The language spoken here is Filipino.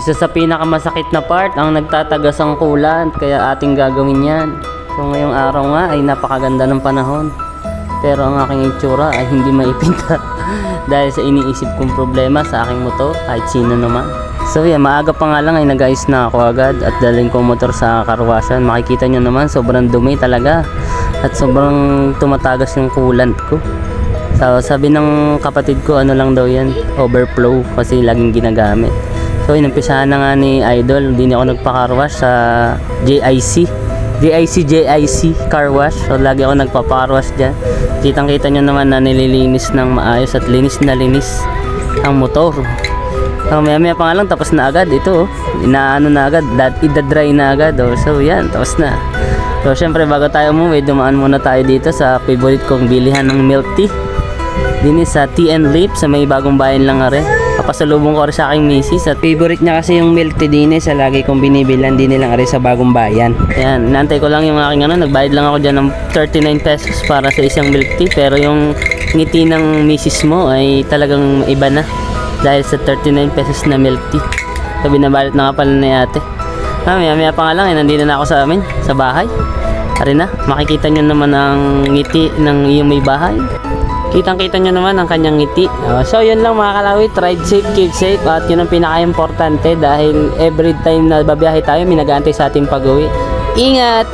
Isa sa pinakamasakit na part ang nagtatagas ang coolant, kaya ating gagawin yan. So ngayong araw nga ay napakaganda ng panahon, pero ang aking itsura ay hindi maipinta dahil sa iniisip kong problema sa aking motor, kahit sino naman. So yan, maaga pa nga lang ay nag-ayos na ako agad at dalhin ko motor sa karwasan. Makikita nyo naman sobrang dumi talaga at sobrang tumatagas yung coolant ko. So sabi ng kapatid ko, ano lang daw yan, overflow, kasi laging ginagamit. So inumpisahan na nga ni Idol, hindi ako nagpa-carwash sa JIC car wash. So lagi ako nagpa-carwash dyan. Kitang kita nyo naman na nililinis ng maayos at linis na linis ang motor. So maya pa nga lang tapos na agad ito, inaano na agad, ida-dry na agad. So yan, tapos na. So syempre bago tayo umuwi, dumaan muna tayo dito sa favorite kong bilihan ng milk tea. Din sa Tea and Leaf sa may Bagong Bayan lang nga rin. Papasalubong ko rin sa aking misis at favorite niya kasi yung milk tea din sa lagi kong binibilan din lang rin sa Bagong Bayan. Ayan, inaantay ko lang yung aking nagbayad lang ako dyan ng 39 pesos para sa isang milk tea, pero yung ngiti ng misis mo ay talagang iba na dahil sa 39 pesos na milk tea. So binabalot na nga pala ni ate. Maya pa nga lang nandito na ako sa amin, sa bahay. Ari na, makikita nyo naman ang ngiti ng iyong may bahay. Kitang-kita nyo naman ang kanyang ngiti. So yun lang mga kalawit, ride safe, keep safe, at yun ang pinaka-importante dahil every time na babiyahe tayo, may nag-aantay sa ating pag-uwi. Ingat!